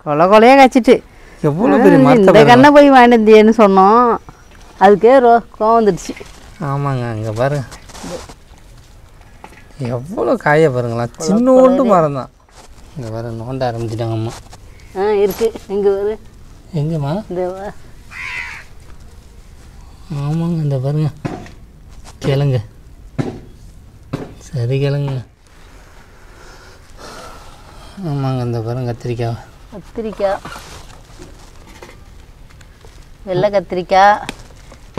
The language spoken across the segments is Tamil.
கொலை கொலையாக காய்ச்சிட்டு எவ்வளோ பெரிய மரத்தை இந்த கண்ணை போய் வாங்கினேன்னு சொன்னோம், அதுக்கே கோவம் வந்துடுச்சு. ஆமாங்க, அங்கே பாருங்க எவ்வளோ காய பாருங்களா, சின்னோண்டு மரம் தான். இங்கே பாரு நோண்ட ஆரம்பிச்சிட்டாங்க அம்மா. இருக்கு எங்கே வரு எங்கேம்மா? இந்த ஆமாங்க, இந்த பாருங்க கிழங்கு, சரி கிழங்கு. ஆமாங்க, இந்த பாருங்க கத்திரிக்காய், வெள்ளை கத்திரிக்காய்,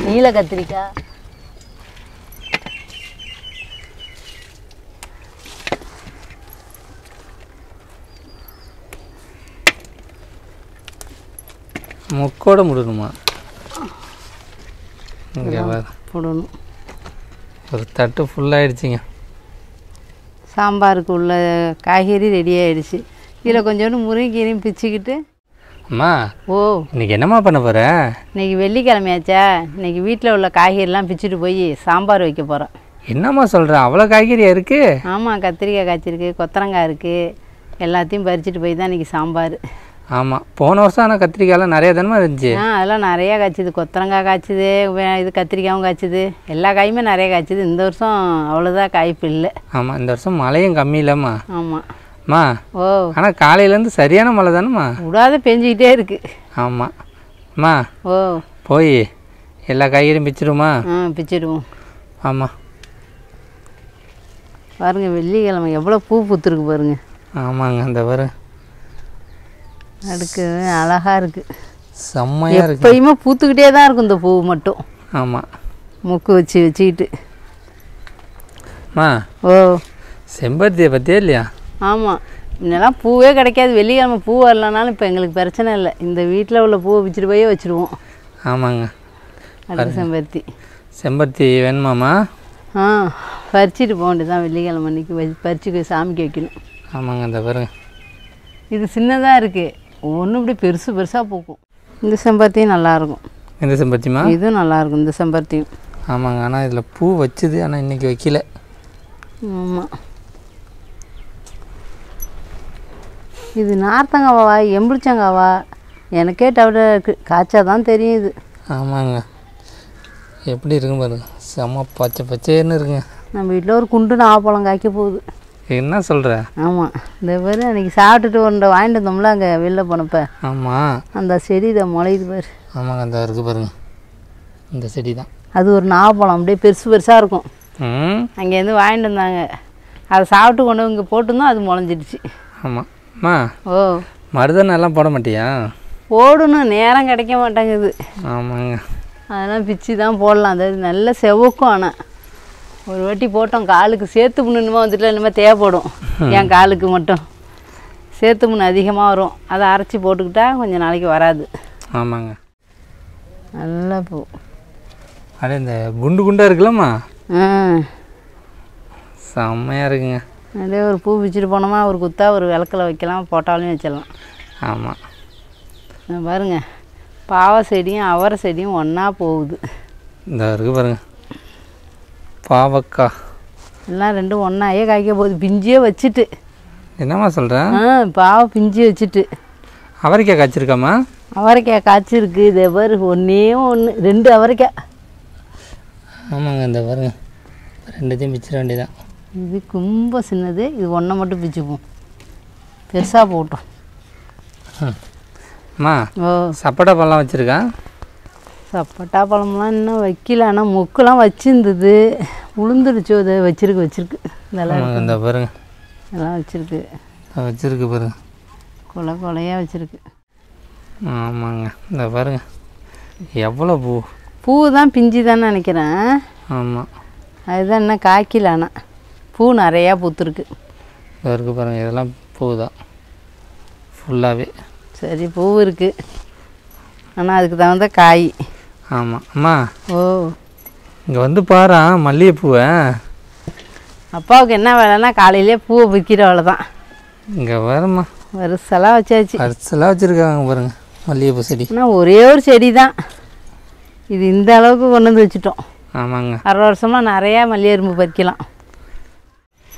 நீல கத்திரிக்காய். முக்கோட முடணுமா? இங்கே போடணும். ஒரு தட்டு ஃபுல்லாகிடுச்சிங்க. சாம்பாருக்கு உள்ள காய்கறி ரெடி ஆகிடுச்சு. இதில் கொஞ்சோண்டு முருங்கைக்கீரையும் பிச்சுக்கிட்டு. அம்மா, ஓ இன்னைக்கு என்னம்மா பண்ண போகிற? இன்னைக்கு வெள்ளிக்கிழமையாச்சா, இன்னைக்கு வீட்டில் உள்ள காய்கறிலாம் பிச்சுட்டு போய் சாம்பார் வைக்க போகிறேன். என்னம்மா சொல்கிற, அவ்வளோ காய்கறியா இருக்குது? ஆமாம், கத்திரிக்காய் காய்ச்சிருக்கு, கொத்தரங்காய் இருக்குது, எல்லாத்தையும் பறிச்சுட்டு போய் தான் இன்றைக்கி சாம்பார். ஆமாம், போன வருஷம் ஆனால் கத்திரிக்காயெல்லாம் நிறையா தானே இருந்துச்சு. அதெல்லாம் நிறையா காய்ச்சிது, கொத்தரங்காய் காய்ச்சிது, இது கத்திரிக்காயும் காய்ச்சிது, எல்லா காயுமே நிறையா காய்ச்சிது. இந்த வருஷம் அவ்வளோதான் காய்ப்பு இல்லை. ஆமாம், இந்த வருஷம் மழையும் கம்மி இல்லைம்மா. ஆமாம்மா. ஓ, ஆனால் காலையிலேருந்து சரியான மழை தானேம்மா? விடாத பெஞ்சிக்கிட்டே இருக்குது. ஆமாம் அம்மா. ஓ, போய் எல்லா காய்கறியும் பிச்சிடுமா? பிச்சிடுவோம். ஆமாம், பாருங்கள் வெள்ளிக்கிழமை எவ்வளோ பூ பூத்துருக்கு பாருங்க. ஆமாங்க, அந்த பாரு அடுக்கு அழகாக இருக்குது, செம்மையாக இருக்குது. எப்பயுமே பூத்துக்கிட்டே தான் இருக்கும் இந்த பூ மட்டும். ஆமாம், முக்கு வச்சுக்கிட்டு. மா, ஓ செம்பருத்தியை பற்றியே இல்லையா? ஆமாம், முன்னெல்லாம் பூவே கிடைக்காது, வெள்ளிக்கிழமை பூ வரலனாலும் இப்போ எங்களுக்கு பிரச்சனை இல்லை, இந்த வீட்டில் உள்ள பூவை பிச்சுட்டு போயே வச்சுருவோம். ஆமாங்க, அடுத்து செம்பருத்தி. செம்பருத்தி வேணுமாம்மா? பறிச்சிட்டு போக வேண்டியதான், வெள்ளிக்கிழமை அன்றைக்கி பறிச்சு சாமிக்கு வைக்கணும். ஆமாங்க, அந்த பாருங்க இது சின்னதாக இருக்குது, ஒன்றும் இப்படி பெருசு பெருசாக பூக்கும். இந்த செம்பருத்தியும் நல்லாயிருக்கும். இந்த செம்பருத்திமா? இதுவும் நல்லாயிருக்கும் இந்த செம்பருத்தியும். ஆமாங்க, ஆனால் இதில் பூ வச்சுது, ஆனால் இன்றைக்கி வைக்கல. ஆமாம், இது நார்த்தங்காவா எம்பிடிச்சங்காவா எனக்கே டவுட்டாக இருக்குது, காய்ச்சா தான் தெரியுது. ஆமாங்க, எப்படி இருக்குன்னு பாருங்க, செம்ம பச்சை பச்சைன்னு இருக்குங்க. நம்ம வீட்டில் ஒரு குண்டு நாவப்பழம் காய்க்க போகுது. என்ன சொல்கிற? ஆமாம், இந்த பேர் அன்றைக்கி சாப்பிட்டுட்டு ஒன்றை வாங்கிட்டு வந்தோம்ல அங்கே வெளில போனப்போ. ஆமாம், அந்த செடி இதை முளையுது பாரு. ஆமாங்க, அந்த இருக்குது பாருங்க, இந்த செடி தான். அது ஒரு நாவப்பழம் அப்படியே பெருசு பெருசாக இருக்கும். அங்கேருந்து வாங்கிட்டு வந்தாங்க, அதை சாப்பிட்டு கொண்டு இங்கே போட்டுருந்தோம், அது முளைஞ்சிடுச்சு. ஆமாம் அம்மா. ஓ, மருதாணி எல்லாம் போட மாட்டியா? போடணும், நேரம் கிடைக்க மாட்டேங்குது. ஆமாங்க, அதெல்லாம் பிச்சு தான் போடலாம். அது நல்ல செவக்கும். ஆனால் ஒரு வாட்டி போட்டோம், காலுக்கு சேத்து புண்ணுமா வந்துட்டு இனிமேல் தேவைப்படும். என் காலுக்கு மட்டும் சேத்து புண்ணு அதிகமாக வரும், அதை அரைச்சி போட்டுக்கிட்டா கொஞ்சம் நாளைக்கு வராது. ஆமாங்க, நல்லா பூ. அடே இந்த குண்டு குண்டாக இருக்குல்லம்மா, செம்மையாக இருக்குங்க. அப்படியே ஒரு பூ பிச்சுட்டு போனோமா, ஒரு குத்தா ஒரு விளக்கில் வைக்கலாம், போட்டாலும் வச்சிடலாம். ஆமாம், பாருங்க பாவை செடியும் அவரை செடியும் ஒன்றா போகுது. இந்த இருக்குது பாருங்க, பாவக்காய் எல்லாம் ரெண்டும் ஒன்றாயே காய்க்க போகுது, பிஞ்சியே வச்சுட்டு. என்னம்மா சொல்கிறேன்? பாவை பிஞ்சு வச்சுட்டு. அவரைக்காய் காய்ச்சிருக்காம்மா? அவரைக்காய் காய்ச்சிருக்கு, இதே பாரு ஒன்றே ஒன்று, 2 அவரைக்காய். ஆமாங்க, இந்த பாருங்க ரெண்டுத்தையும் பிச்சிட வேண்டியதான். இது ரொம்ப சின்னது, இது ஒன்றை மட்டும் பிச்சுப்போம், பெருசாக போட்டோம். அம்மா, சப்போட்டா பழம்லாம் வச்சுருக்கா? சப்போட்டா பழம்லாம் இன்னும் வைக்கல, ஆனால் மொக்கெலாம் வச்சுருந்தது, உளுந்துடுச்சு. அதை வச்சுருக்கு இதெல்லாம். இந்த பாருங்க இதெல்லாம் வச்சுருக்கு பாருங்க, கொலை கொலையாக வச்சுருக்கு. ஆமாங்க, இந்த பாருங்க எவ்வளோ பூ தான் பிஞ்சு தானே நினைக்கிறேன். ஆமாம், அதுதான் இன்னும் காய்க்கல, ஆனால் பூ நிறையா பூத்துருக்கு. இருக்குது பாருங்கள், இதெல்லாம் பூ தான் ஃபுல்லாகவே. சரி, பூ இருக்குது, ஆனால் அதுக்கு தகுந்த காய். ஆமாம் அம்மா. ஓ, இங்கே வந்து பாரா மல்லிகைப்பூவை. அப்பாவுக்கு என்ன வேலைன்னா காலையிலே பூவை விற்கிற வேலை தான். இங்கே வரம்மா, வரிசலாக வச்சாச்சு. வரிசலாக வச்சுருக்காங்க பாருங்கள் மல்லிகைப்பூ செடி. ஆனால் ஒரே ஒரு செடி தான் இது, இந்த அளவுக்கு கொண்டு வந்து வச்சுட்டோம். ஆமாங்க, 60 வருஷமாக நிறையா மல்லிகை எறும்பு பறிக்கலாம்.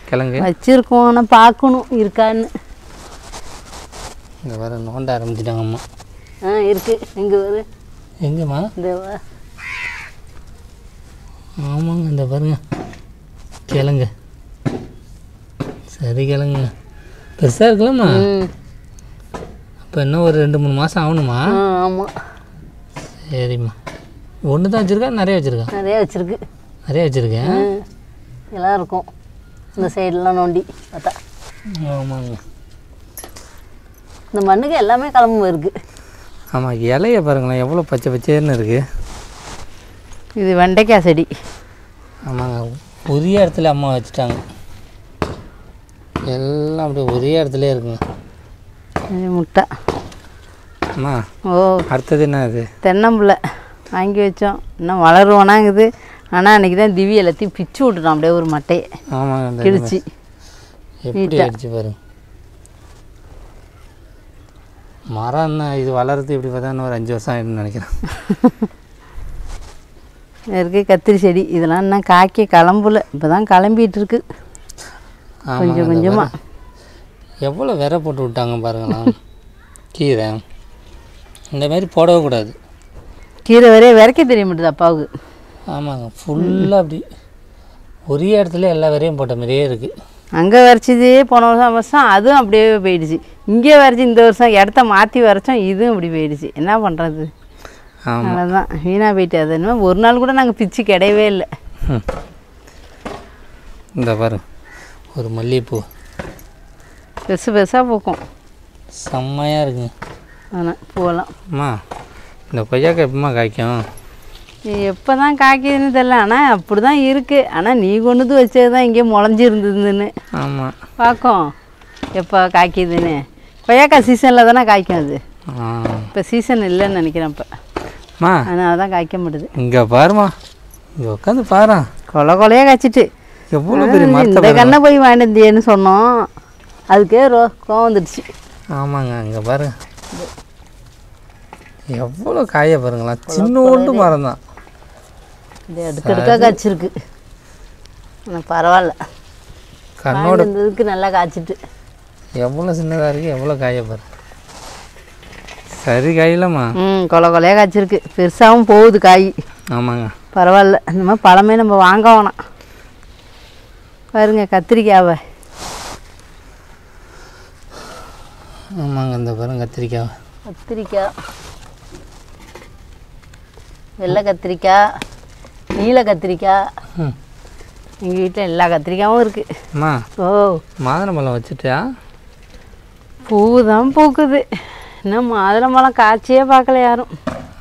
கிழங்கு வச்சுருக்கோம், ஆனால் பார்க்கணும் இருக்கான்னு. இங்கே வேறு நோண்ட ஆரம்பிச்சிட்டாங்க அம்மா. இருக்கு எங்கே வரு எங்கேம்மா? இந்த ஆமாங்க, இந்த பாருங்க கிழங்கு. சரி கிழங்குங்க பெருசாக இருக்கலாம்மா. அப்போ இன்னும் ஒரு 2-3 மாதம் ஆகணுமா? ஆமாம். சரிம்மா. ஒன்று தான் வச்சுருக்கா நிறைய வச்சுருக்கா? நிறைய வச்சுருக்கு. நிறைய வச்சுருக்கேன். எல்லாம் இருக்கும் இந்த சைடெலாம் நோண்டி பார்த்தா. ஆமாங்க. இந்த மண்ணுக்கு எல்லாமே கிளம்பு இருக்குது. ஆமாம், இலைய பாருங்களேன் எவ்வளோ பச்சை பச்சைன்னு இருக்குது. இது வெண்டைக்காய் செடி. ஆமாங்க, உரிய இடத்துல அம்மா வச்சுட்டாங்க. எல்லாம் அப்படியே ஒரே இடத்துல இருக்குங்க. முட்டை. அம்மா ஓ, அடுத்தது என்ன? அது தென்னம்பிள்ளை வாங்கி வச்சோம். இன்னும் வளருவோனாங்குது. ஆனால் அன்றைக்கி தான் திவி எல்லாத்தையும் பிச்சு விட்டுட்டோம் அப்படியே ஒரு மட்டையை. ஆமாங்க, கிழிச்சு எப்படி அடிச்சு பாருங்க. மரம் என்ன இது வளர்றது எப்படி பார்த்தா இன்னும் ஒரு 5 வருஷம் ஆகிடும்னு நினைக்கிறேன். இருக்குது கத்திரி செடி. இதெல்லாம் இன்னும் காய்க்க கிளம்புல, இப்போ தான் கிளம்பிட்டு இருக்கு கொஞ்சம் கொஞ்சமாக. எவ்வளோ விரை போட்டு விட்டாங்க பாருங்களா. கீரை இந்த மாதிரி போடவே கூடாது. கீரை வரைய விரைக்க தெரிய மாட்டேது அப்பாவுக்கு. ஆமாங்க, ஃபுல்லாக அப்படி ஒரே இடத்துல எல்லா விரையும் போட்ட மாதிரியே இருக்குது. அங்கே வரைச்சதே போன வருஷம் அதுவும் அப்படியே போயிடுச்சு. இங்கே வரைச்சி இந்த வருஷம் இடத்த மாற்றி வரைச்சோம், இதுவும் இப்படி போயிடுச்சு. என்ன பண்ணுறது? அவ்வளோதான், வீணாக போயிட்டு. அது என்ன ஒரு நாள் கூட நாங்கள் பிச்சு கிடையவே இல்லை. இந்த பாரு ஒரு மல்லிகைப்பூ பெருசு பெருசாக பூக்கும், செம்மையாக இருக்குங்க. ஆனால் பூவெல்லாம். அம்மா இந்த கொய்யாக்காய் எப்பமா காய்க்கும்? எப்போ தான் காய்க்குதுன்னு தெரியல, ஆனால் அப்படி தான் இருக்குது. ஆனால் நீ கொண்டு வச்சது தான் இங்கே முளைஞ்சி இருந்ததுன்னு. ஆமாம், பார்க்கும் எப்போ காய்க்குதுன்னு. கொய்யாக்காய் சீசனில் தானே காய்க்கும் அது. இப்போ சீசன் இல்லைன்னு நினைக்கிறேன் இப்போ. அதனால தான் காய்க்க மாட்டுது. இங்கே பாருமா, இங்கே உட்காந்து பாரு. கொலை கொலையாக காய்ச்சிட்டு எவ்வளோ பெரிய இந்த கண்ணை போய் வாங்கிட்டேன்னு சொன்னோம், அதுக்கே கோவம் வந்துடுச்சு. ஆமாங்க, இங்கே பாரு எவ்வளோ காய பாருங்களா. சின்னோண்டு மரம் தான், இது அடுக்கடுக்காக காய்ச்சிருக்கு. ஆனால் பரவாயில்ல, கண்ணோட இருந்ததுக்கு நல்லா காய்ச்சிட்டு. எவ்வளோ சின்னதாக இருக்குது, எவ்வளோ காய பாரு. சரி காயிலம்மா. கொலை கொலையாக காய்ச்சிருக்கு, பெருசாகவும் போகுது காய். ஆமாங்க, பரவாயில்ல. இந்த மாதிரி பழமே நம்ம வாங்க வேணாம். பாருங்க கத்திரிக்காவை. ஆமாங்க, இந்த பாருங்க கத்திரிக்காய். கத்திரிக்காய், வெள்ளை கத்திரிக்காய், நீல கத்திரிக்காய். எங்கள் வீட்டில் எல்லா கத்திரிக்காயும் இருக்குது. அம்மா, ஓ, மாதுளம்பழம் வச்சுட்டியா? பூ தான் பூக்குது, இன்னும் மாதுளம்பழம் காய்ச்சியே பார்க்கல யாரும்.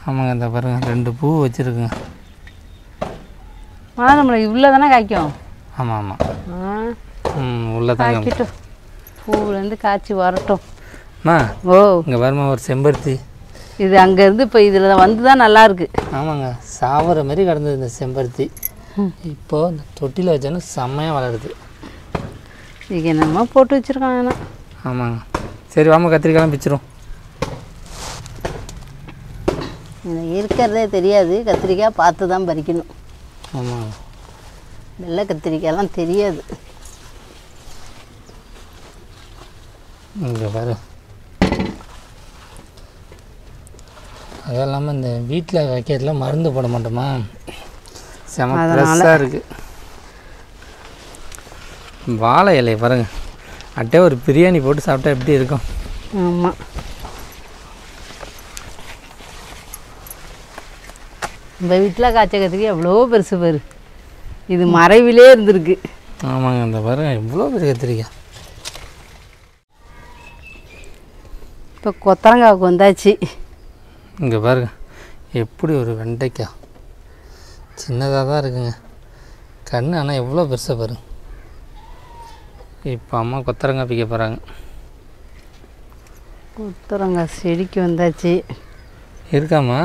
ஆமாங்க, இந்த பாருங்க 2 பூ வச்சுருக்குங்க. மாதுளம்பழம் இவ்வளோ தானே காய்க்கும்? ஆமாம் ஆமாம், உள்ள தான் காய்க்கட்டும், பூவிலேருந்து காய்ச்சி வரட்டும். அம்மா, ஓ, இங்கே பாருமா ஒரு செம்பருத்தி. இது அங்கேருந்து இப்போ இதில் வந்து தான் நல்லா இருக்கு. ஆமாங்க, சாவர மாதிரி கிடந்தது இந்த செம்பருத்தி. இப்போது இந்த தொட்டியில் வச்சோன்னா செம்மையாக வளருது. இதுக்கு என்னமோ போட்டு வச்சுருக்காங்க. ஆமாங்க, சரி வாமா கத்திரிக்காயெலாம் பிச்சிரும். எனக்கு இருக்கிறதே தெரியாது, கத்திரிக்காய் பார்த்து தான் பறிக்கணும். ஆமாங்க, வெள்ளை கத்திரிக்காயெல்லாம் தெரியாது. இங்கே பாரு, அதுவும் இல்லாமல் இந்த வீட்டில் வைக்கிறதுல மருந்து போட மாட்டோமா, செம ஃப்ரெஷ்ஷாக இருக்குது. வாழை இலையை பாருங்க, அப்படியே ஒரு பிரியாணி போட்டு சாப்பிட்டா எப்படி இருக்கும். ஆமாம், இந்த வீட்டில் காய்ச்ச கத்திரிக்காய் எவ்வளோ பெருசு பாரு, இது மறைவிலே இருந்திருக்கு. ஆமாங்க, இந்த பாருங்க எவ்வளோ பெரிய கத்திரிக்காய். இப்போ கொத்தரங்காவுக்கு வந்தாச்சு. இங்கே பாருங்க எப்படி ஒரு வெண்டைக்காய் சின்னதாக தான் இருக்குங்க கண், ஆனால் எவ்வளோ பெருசாக பாருங்க. இப்போ அம்மா கொத்தரங்காய் பிக்க போகிறாங்க. கொத்தரங்காய் செடிக்கு வந்தாச்சு. இருக்காம்மா?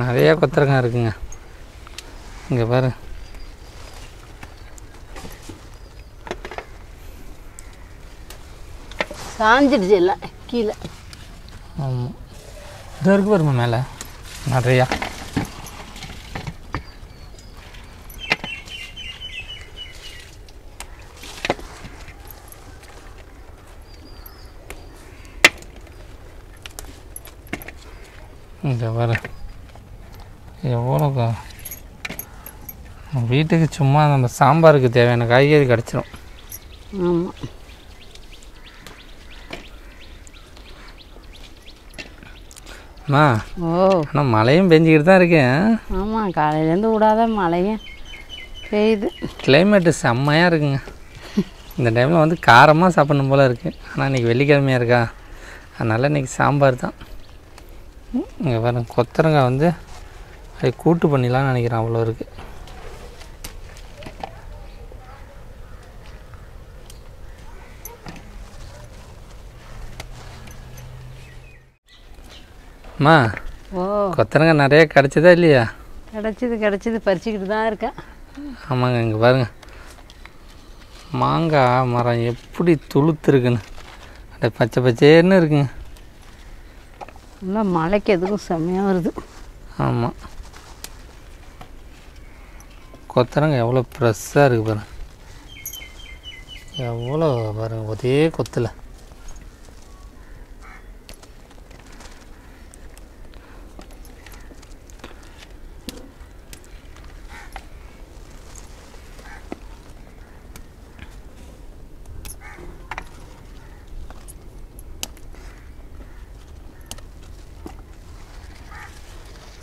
நிறையா கொத்தரங்காய் இருக்குங்க. இங்கே பாரு, சாஞ்சிடுச்சு எல்லாம் கீழே. ஆமாம், இது இருக்கு பாருமா மேலே நிறையா. இங்கே வர எவ்வளோ வீட்டுக்கு சும்மா நம்ம சாம்பாருக்கு தேவையான காய்கறி கிடச்சிரும். ஆமாம். அம்மா ஓ ஆனால் மழையும் பெஞ்சிக்கிட்டு தான் இருக்கேன். ஆமாம், காலையிலேருந்து விடாத மழையும் பெய்யுது. கிளைமேட்டு செம்மையாக இருக்குங்க. இந்த டைமில் வந்து காரமாக சாப்பிடணும் போல் இருக்குது. ஆனால் இன்றைக்கி வெள்ளிக்கிழமையாக இருக்கா, அதனால் இன்றைக்கி சாம்பார் தான். இங்கே பாருங்க, கொத்தரங்காய் வந்து அது கூட்டு பண்ணிடலான்னு நினைக்கிறேன். அவ்வளோ இருக்குது. அம்மா ஓ கொத்தரங்காய் நிறைய கிடச்சதா இல்லையா? கிடச்சிது பறிச்சுக்கிட்டு தான் இருக்கேன். ஆமாங்க, இங்கே பாருங்கள் மாங்காய் மரம் எப்படி துளுத்துருக்குன்னு, அப்படியே பச்சை பச்சேன்னு இருக்குங்க. நல்லா மழைக்கு எதுக்கும் செம்மையாக வருது. ஆமாம், கொத்தரங்காய் எவ்வளோ ஃப்ரெஷ்ஷாக இருக்குது பாருங்க. எவ்வளோ பாருங்க ஒரே கொத்தில்.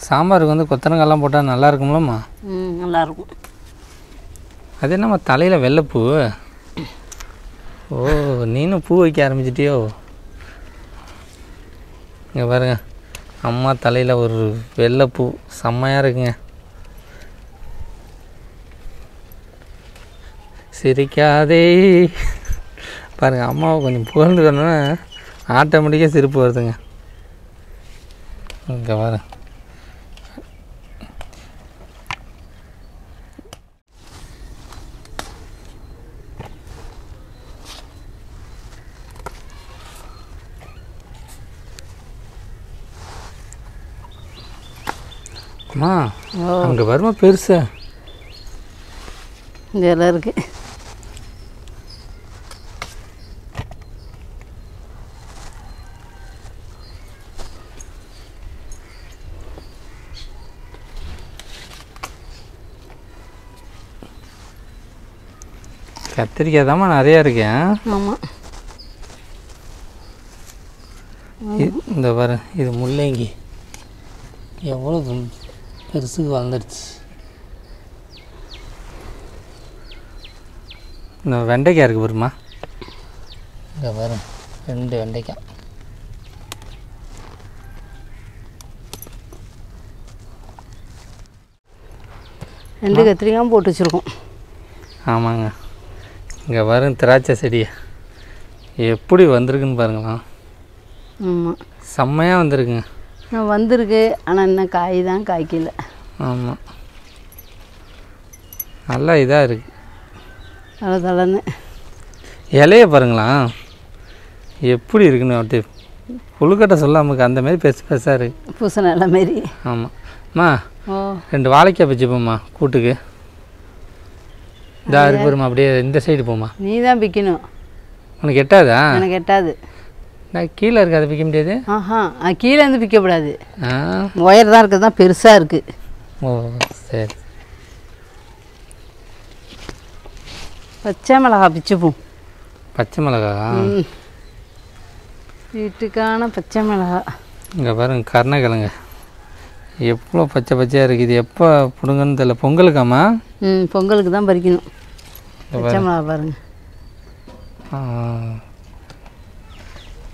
சாம்பாருக்கு வந்து கொத்தரங்காய்லாம் போட்டால் நல்லா இருக்கும்லம்மா? நல்லாயிருக்கும். அது என்னம்மா தலையில் வெள்ளைப்பூ? ஓ, நீனும் பூ வைக்க ஆரம்பிச்சிட்டியோ? இங்கே பாருங்க, அம்மா தலையில் ஒரு வெள்ளைப்பூ செம்மையாக இருக்குங்க. சிரிக்காதே பாருங்கள், அம்மாவை கொஞ்சம் புகழ்ந்துக்கணுன்னா ஆட்டோமேட்டிக்காக சிரிப்பு வருதுங்க. இங்கே பாருங்க, அம்மா அங்கே வருமா பெருசா இந்த எல்லாம் இருக்கு. கத்திரிக்காய் தாம்மா நிறையா இருக்கேன். ஆமாம், இந்த பாரு, இது முள்ளங்கி எவ்வளோ பெருசுக்கு வளர்ந்துடுச்சு. இந்த வெண்டைக்காய் இருக்குது பாருமா, இங்கே பாரு 2 வெண்டைக்காய். ரெண்டு கத்திரிக்காயும் போட்டு வச்சுருக்கோம். ஆமாங்க, இங்கே வரும் திராட்சை செடி எப்படி வந்திருக்குன்னு பாருங்களா. ஆமாம், செம்மையாக வந்திருக்குங்க. வந்திருக்கு, ஆனால் இன்னும் காய் தான் காய்க்கல. ஆமாம், நல்லா இதாக இருக்குது. தளன்னு இலைய பாருங்களா எப்படி இருக்குன்னு. அப்படியே புழுக்கட்டை சொல்லாமல் அந்தமாரி பெருசு பெருசாக இருக்குது. பூசணி இலை மாரி. ஆமாம் அம்மா, ஓ 2 வாழைக்காய் வச்சுப்போம்மா கூட்டுக்கு. இதா இருக்கு பாருமா, அப்படியே இந்த சைடு போம்மா. நீ தான் பிக்கணும். உனக்கு எட்டாதா? எனக்கு எட்டாது. நான் கீழே இருக்கு, அதை பிக்க முடியாது. ஆஹா, கீழே இருந்து பிக்கக்கூடாது. ஆ, ஒயர் தான் இருக்குது, தான் பெருசாக இருக்குது. ஓ சரி. பச்சை மிளகா பிச்சுப்போம். பச்சை மிளகா? வீட்டுக்கான பச்சை மிளகா. இங்கே பாருங்க, கருணக்கிழங்கு எவ்வளோ பச்சை பச்சையாக இருக்குது. இது எப்போ பிடுங்கன்னு தெரியல. பொங்கலுக்காம்மா? பொங்கலுக்கு தான் பறிக்கணும். பச்சை மிளகா பாருங்க.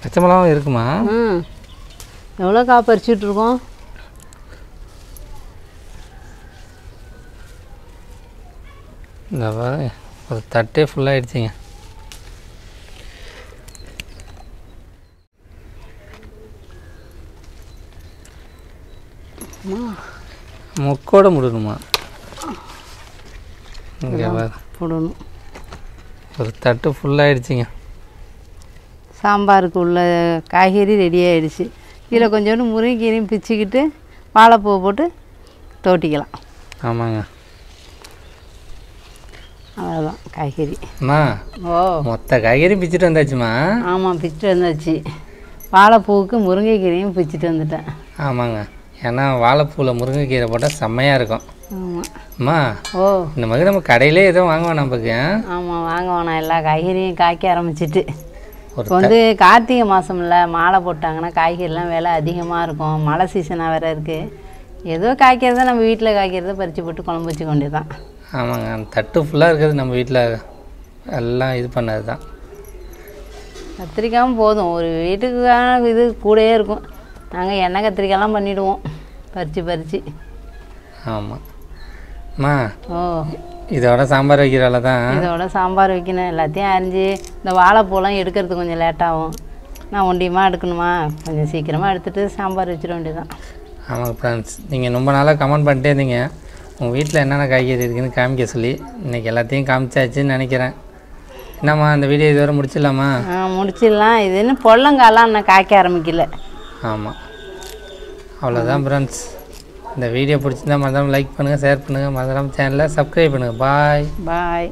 பச்சை மிளகாவும் இருக்குமா? எவ்வளோ காய் பறிச்சுட்ருக்கோம். இந்த பாருங்க, ஒரு தட்டே ஃபுல்லாகிடுச்சிங்க. முக்கோட முடணுமா? இங்கே போடணும். ஒரு தட்டு ஃபுல்லாகிடுச்சிங்க. சாம்பாருக்கு உள்ள காய்கறி ரெடி ஆகிடுச்சு. இதில் கொஞ்சோண்டு முருங்கைக்கீரையும் பிச்சுக்கிட்டு வாழைப்பூவை போட்டு தோட்டிக்கலாம். ஆமாங்க, அவ்வளோதான் காய்கறி. அம்மா ஓ மொத்த காய்கறி பிச்சுட்டு வந்தாச்சுமா? ஆமாம், பிச்சுட்டு வந்தாச்சு. வாழைப்பூவுக்கு முருங்கைக்கீரையும் பிச்சுட்டு வந்துட்டேன். ஆமாங்க, ஏன்னா வாழைப்பூவில் முருங்கைக்கீரை போட்டால் செம்மையாக இருக்கும். ஆமாம். அம்மா ஓ, இந்த மாதிரி நம்ம கடையிலே எதுவும் வாங்குவோம் நமக்கு. ஆமாம், வாங்க வேணாம். எல்லா காய்கறியும் காய்க்க ஆரம்பிச்சிட்டு ஒரு இப்போ வந்து கார்த்திகை மாதம்ல மாலை போட்டாங்கன்னா காய்கறிலாம் விலை அதிகமாக இருக்கும். மழை சீசனாக வேறு இருக்குது. ஏதோ காய்க்கிறத நம்ம வீட்டில் காய்க்கிறத பறித்து போட்டு குழம்பு வச்சுக்க வேண்டியதான். ஆமாங்க, அந்த தட்டு ஃபுல்லாக இருக்கிறது நம்ம வீட்டில் எல்லாம் இது பண்ணது தான். கத்திரிக்காயும் போதும், ஒரு வீட்டுக்கான இது கூடயே இருக்கும். நாங்கள் எண்ணெய் கத்திரிக்காயெல்லாம் பண்ணிவிடுவோம் பறித்து. ஆமாம். அம்மா ஓ, இதோட சாம்பார் வைக்கிறால தான். இதோட சாம்பார் வைக்கணும். எல்லாத்தையும் அரிஞ்சு இந்த வாழைப்பூலாம் எடுக்கிறதுக்கு கொஞ்சம் லேட்டாகும். நான் ஒண்டியமாக எடுக்கணுமா, கொஞ்சம் சீக்கிரமாக எடுத்துகிட்டு சாம்பார் வச்சிட வேண்டியதான். ஆமாங்க ஃப்ரெண்ட்ஸ், நீங்கள் ரொம்ப நாளாக கமெண்ட் பண்ணிட்டே இருந்தீங்க உங்கள் வீட்டில் என்னென்ன காய்கறி இருக்குதுன்னு காமிக்க சொல்லி. இன்றைக்கி எல்லாத்தையும் காமிச்சாச்சுன்னு நினைக்கிறேன். என்னம்மா இந்த வீடியோ இதோட முடிச்சிடலாமா? முடிச்சிடலாம். இது இன்னும் பொள்ளங்காலாம் இன்னும் காய்க்க ஆரம்பிக்கல. ஆமாம், அவ்வளோதான் ஃப்ரெண்ட்ஸ். இந்த வீடியோ பிடிச்சிருந்தா மறந்துடாமல் லைக் பண்ணுங்கள், ஷேர் பண்ணுங்கள், மறந்துடாமல் சேனலை சப்ஸ்கிரைப் பண்ணுங்கள். பாய்.